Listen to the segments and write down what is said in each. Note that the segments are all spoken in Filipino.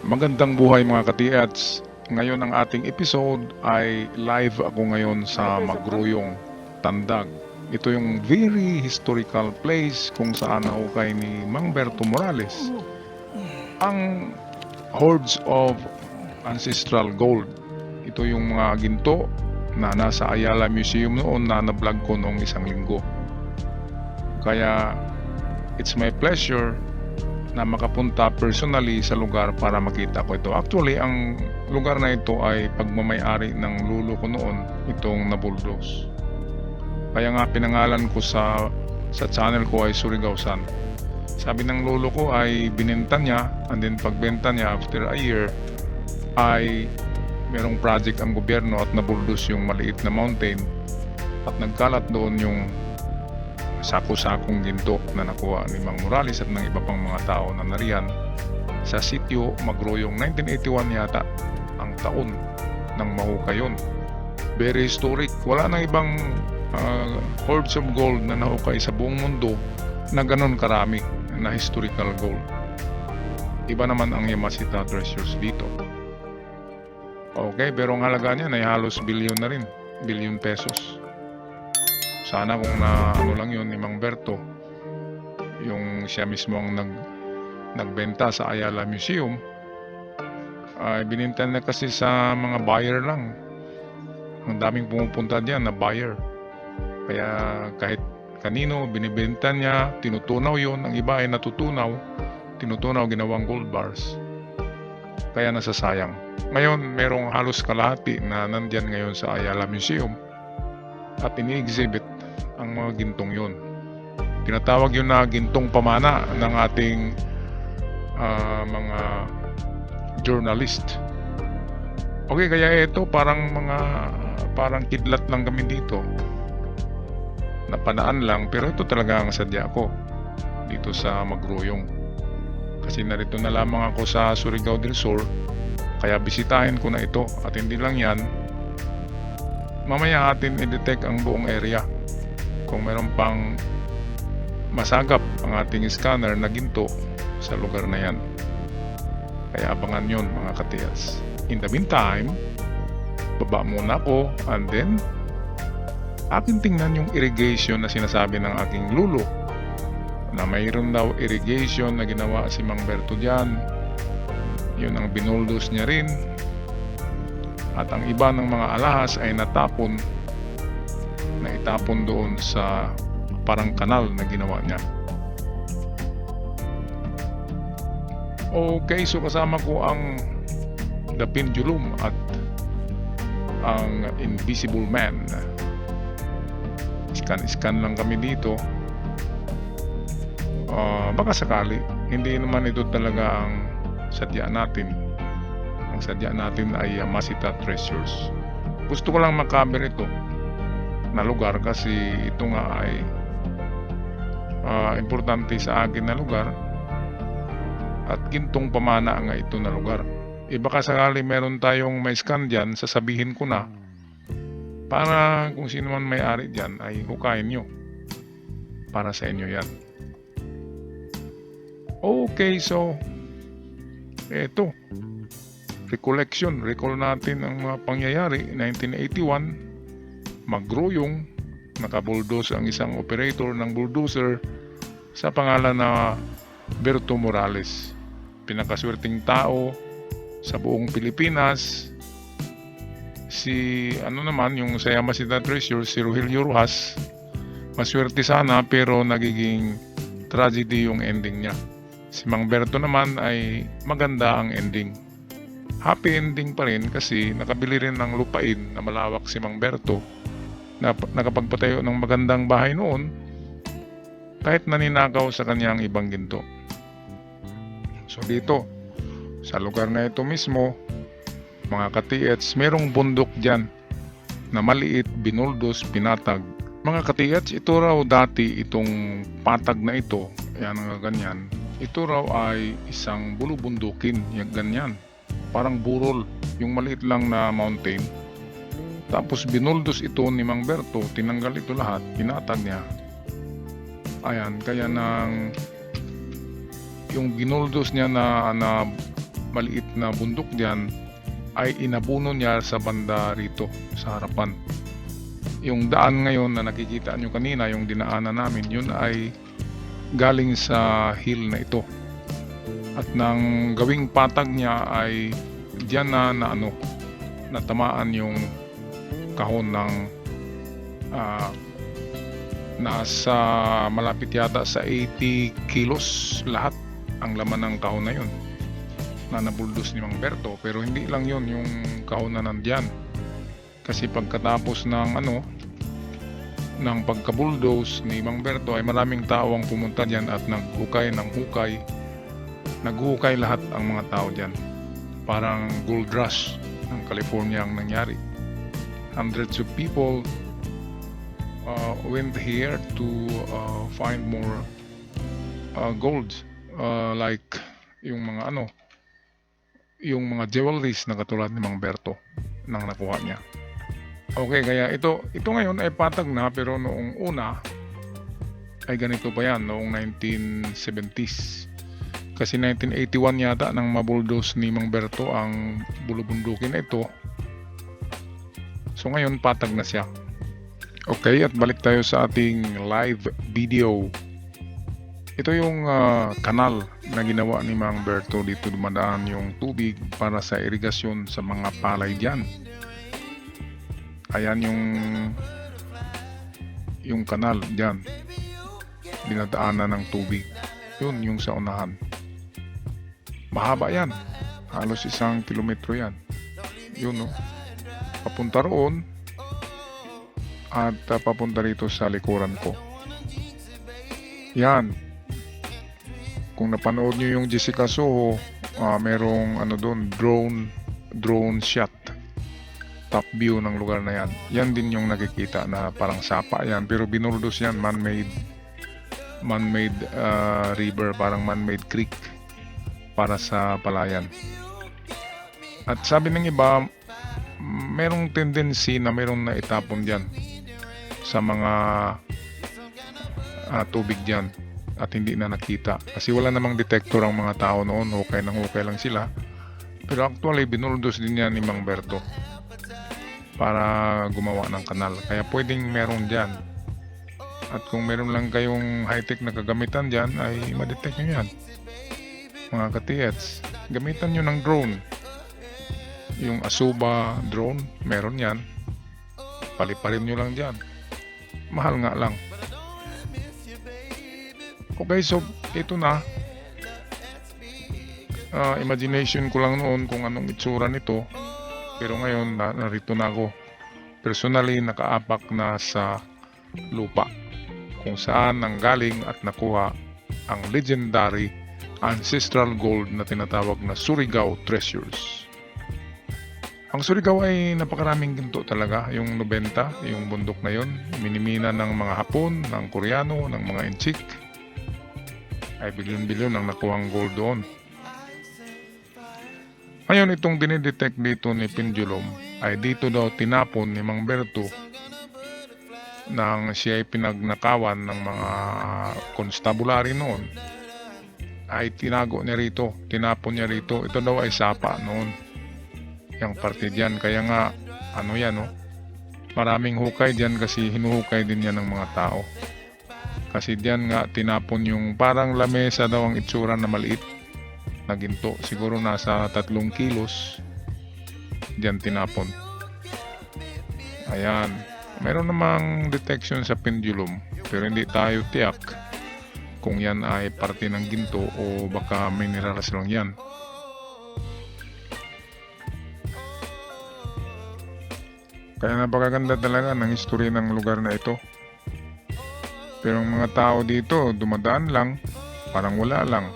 Magandang buhay mga ka-TH. Ngayon ang ating episode ay live ako ngayon sa Magruyong, Tandag. Ito yung very historical place kung saan nahukay ni Mang Berto Morales ang hordes of ancestral gold. Ito yung mga ginto na nasa Ayala Museum noon na na-vlog ko noong isang linggo. Kaya it's my pleasure na makapunta personally sa lugar para makita ko ito. Actually, ang lugar na ito ay pagmamayari ng lulo ko noon, itong nabuldos. Kaya nga pinangalan ko sa channel ko ay Surigao-san. Sabi ng lulo ko ay binenta niya, and then pagbenta niya after a year ay merong project ang gobyerno at nabuldos yung maliit na mountain at nagkalat doon yung sako-sakong ginto na nakuha ni Mang Morales at ng iba pang mga tao na nariyan sa sitio Magruyong. 1981 yata ang taon ng mahukay yun. Very historic. Wala nang ibang hordes of gold na nahukay sa buong mundo na ganun karami na historical gold. Iba naman ang Yamashita Treasures dito. Okay, pero ang halaga niya ay halos bilyon na rin. Bilyon pesos. Sana kung lang yun ni Mang Berto, yung siya mismo ang nagbenta sa Ayala Museum, ay bininta na kasi sa mga buyer lang. Ang daming pumupunta diyan na buyer. Kaya kahit kanino binibenta niya, tinutunaw yun. Ang iba ay natutunaw, tinutunaw ginawang gold bars. Kaya nasasayang. Ngayon, merong halos kalahati na nandyan ngayon sa Ayala Museum at ini-exhibit ang mga gintong yun. Tinatawag yun na gintong pamana ng ating mga journalist. Okay, kaya ito parang kidlat lang kami dito. Napanaan lang, pero ito talaga ang sadya ko dito sa Magruyong. Kasi narito na lamang ako sa Surigao del Sur, kaya bisitahin ko na ito. At hindi lang yan, mamaya atin i-detect ang buong area kung meron pang masagap ang ating scanner na ginto sa lugar na yan. Kaya abangan yun mga katiyas. In the meantime, baba muna ako and then akin tingnan yung irrigation na sinasabi ng aking lulo na mayroon daw irrigation na ginawa si Mang Berto dyan. Yun ang binuldos niya rin. At ang iba ng mga alahas ay natapon doon sa parang kanal na ginawa niya. Okay, so kasama ko ang The Pendulum at ang Invisible Man. Scan lang kami dito. Baka sakali, hindi naman ito talaga ang sadya natin. Ang sadya natin ay Yamashita Treasures. Gusto ko lang makaber ito na lugar kasi ito nga ay importante sa akin na lugar at gintong pamana nga ito na lugar. Baka sakali meron tayong may scan dyan, sasabihin ko na para kung sino man may-ari dyan ay hukayin nyo. Para sa inyo yan. Okay, so eto, recall natin ang mga pangyayari. 1981, Magruyong, nakabuldos ang isang operator ng bulldozer sa pangalan na Berto Morales. Pinakaswerteng tao sa buong Pilipinas. Yung sa Yamashita Treasures, si Rogelio Rojas, maswerte sana pero nagiging tragedy yung ending niya. Si Mang Berto naman ay maganda ang ending. Happy ending pa rin kasi nakabili rin ng lupain na malawak si Mang Berto na nakapagpatayo ng magandang bahay noon kahit naninakaw sa kanyang ibang ginto. So dito, sa lugar na ito mismo, mga ka-TH, merong bundok dyan na maliit, binuldos, pinatag. Mga ka-TH, ito raw dati itong patag na ito, yan nga ganyan, ito raw ay isang bulubundukin, yung ganyan. Parang burol, yung maliit lang na mountain. Tapos binuldos ito ni Mang Berto, tinanggal ito lahat, pinatag niya. Ayan, kaya yung ginuldos niya na maliit na bundok dyan ay inabuno niya sa banda rito sa harapan. Yung daan ngayon na nakikita nyo kanina, yung dinaanan namin, yun ay galing sa hill na ito. At nang gawing patag niya ay diyan na natamaan yung kahon ng nasa malapit yata sa 80 kilos lahat ang laman ng kahon na yun na nabuldos ni Mang Berto. Pero hindi lang yun yung kahon na nandyan, kasi pagkatapos ng ng pagkabuldos ni Mang Berto ay maraming tao ang pumunta dyan at naghukay lahat ang mga tao dyan. Parang gold rush ng California ang nangyari. Hundreds of people went here to find more gold, like yung mga yung mga jewelries na katulad ni Mang Berto nang nakuha niya. Okay, kaya ito ngayon ay patag na, pero noong una ay ganito pa yan, noong 1970s. Kasi 1981 yata nang mabuldos ni Mang Berto ang bulubundukin na ito. So ngayon patag na siya. Okay, at balik tayo sa ating live video. Ito yung kanal na ginawa ni Mang Berto. Dito dumadaan yung tubig para sa irigasyon sa mga palay dyan. Ayan yung kanal dyan, dinadaanan ng tubig. Yun yung sa unahan. Mahaba yan, halos 1 kilometro yan. Yun papunta roon at papunta rito sa likuran ko. Yan, kung napanood nyo yung Jessica Soho, merong doon, drone shot, top view ng lugar na yan. Yan din yung nakikita na parang sapa yan, pero binuldos yan, man-made river, parang man-made creek para sa palayan. At sabi ng iba, merong tendency na merong naitapon dyan sa mga tubig dyan at hindi na nakita, kasi wala namang detector ang mga tao noon. Okay lang sila, pero actually binuldos din yan ni Mang Berto para gumawa ng kanal. Kaya pwedeng meron dyan. At kung meron lang kayong high-tech na kagamitan dyan, ay ma-detect nyo yan, mga ka-TX. Gamitan nyo ng drone. Yung Asuba drone, meron yan. Paliparin nyo lang dyan. Mahal nga lang. Okay, so ito na. Imagination ko lang noon kung anong itsura nito. Pero ngayon, narito na ako. Personally, nakaapak na sa lupa kung saan nanggaling at nakuha ang legendary ancestral gold na tinatawag na Surigao Treasures. Ang Surigao ay napakaraming ginto talaga. Yung 90, yung bundok na yun, minimina ng mga Hapon, ng Koreano, ng mga Inchik. Ay bilyon-bilyon ang nakuhang gold doon. Ngayon, itong dinidetect dito ni Pendulum ay dito daw tinapon ni Mang Berto nang siya ay pinagnakawan ng mga constabulary noon. Ay tinago niya rito, tinapon niya rito. Ito daw ay sapa noon, yung parte dyan. Kaya nga maraming hukay dyan, kasi hinuhukay din yan ng mga tao. Kasi dyan nga tinapon yung parang lamesa daw ang itsura na maliit na ginto, siguro nasa 3 kilos. Diyan tinapon. Ayan, meron namang detection sa pendulum, pero hindi tayo tiyak kung yan ay parte ng ginto o baka minerals lang yan. Kaya napakaganda talaga ng history ng lugar na ito. Pero ang mga tao dito dumadaan lang, parang wala lang.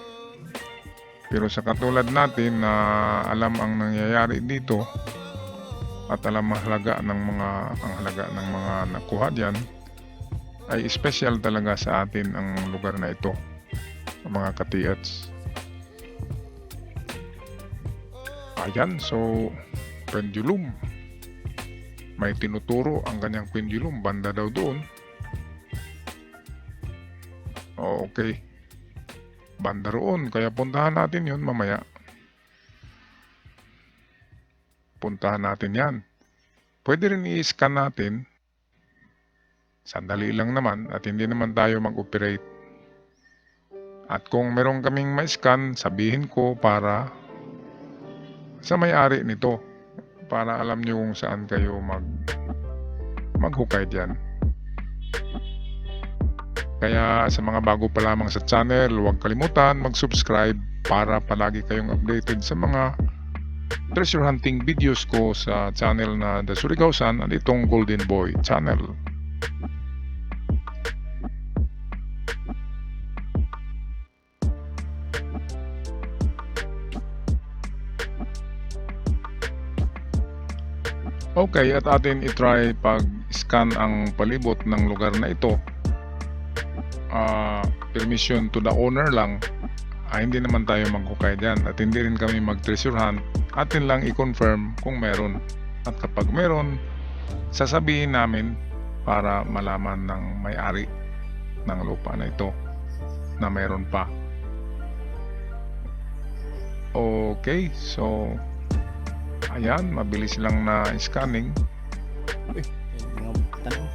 Pero sa katulad natin na alam ang nangyayari dito at alam ang halaga ng mga nakuha diyan, ay special talaga sa atin ang lugar na ito, mga ka-TX. Ayan, so pendulum. May tinuturo ang kanyang pendulum, banda daw doon. Okay, banda roon, kaya puntahan natin yun mamaya. puntahan natin yan. Pwede rin i-scan natin. Sandali lang naman at hindi naman tayo mag-operate. At kung meron kaming ma-scan, sabihin ko para sa may-ari nito. Para alam nyo kung saan kayo maghukay dyan. Kaya sa mga bago pa lamang sa channel, huwag kalimutan mag-subscribe para palagi kayong updated sa mga treasure hunting videos ko sa channel na The Surigao-san at itong Golden Boy channel. Okay, at atin itry pag-scan ang palibot ng lugar na ito. Permission to the owner lang. Hindi naman tayo maghukay dyan at hindi rin kami mag-treasure hunt. Atin lang i-confirm kung meron. At kapag meron, sasabihin namin para malaman ng may-ari ng lupa na ito na meron pa. Okay, so ayan, mabilis lang na scanning. Mga tanong.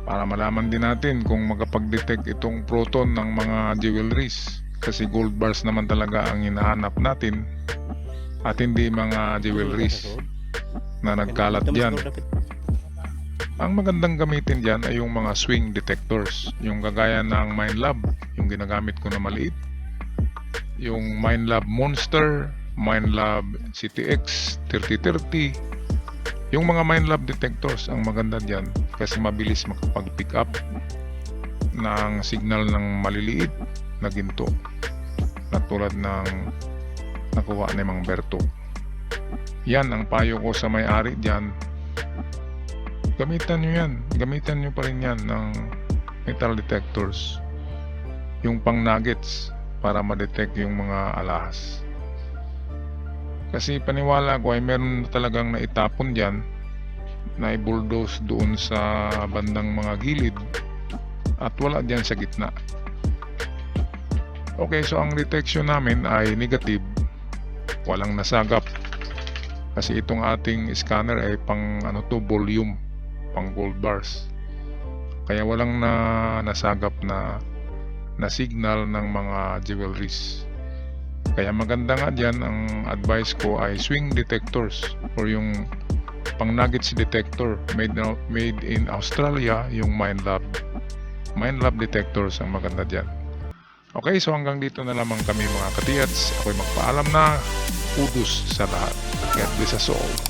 Para malaman din natin kung makapag-detect itong proton ng mga jewelries. Kasi gold bars naman talaga ang hinahanap natin at hindi mga jewelries na nagkalat dyan. Ang magandang gamitin dyan ay yung mga swing detectors. Yung kagaya ng Minelab, yung ginagamit ko na maliit. Yung Minelab Monster, Minelab CTX 3030. Yung mga Minelab detectors ang maganda dyan kasi mabilis makapag-pick up ng signal ng maliliit na ginto na tulad ng nakuha ni Mang Berto. Yan ang payo ko sa may-ari dyan. Gamitan nyo yan. Gamitan nyo pa rin yan ng metal detectors. Yung pang nuggets para ma-detect yung mga alahas. Kasi paniwala ko ay meron talagang naitapon dyan na i-bulldoze doon sa bandang mga gilid at wala dyan sa gitna. Okay, so ang detection namin ay negative, walang nasagap kasi itong ating scanner ay pang volume, pang gold bars, kaya walang nasagap na signal ng mga jewelries. Kaya maganda nga dyan, ang advice ko ay swing detectors or yung pang nuggets detector made in Australia, yung Minelab detectors ang maganda dyan. Okay, so hanggang dito na lamang kami mga katiyats. Ako'y magpaalam na. Kudos sa lahat. God bless us all.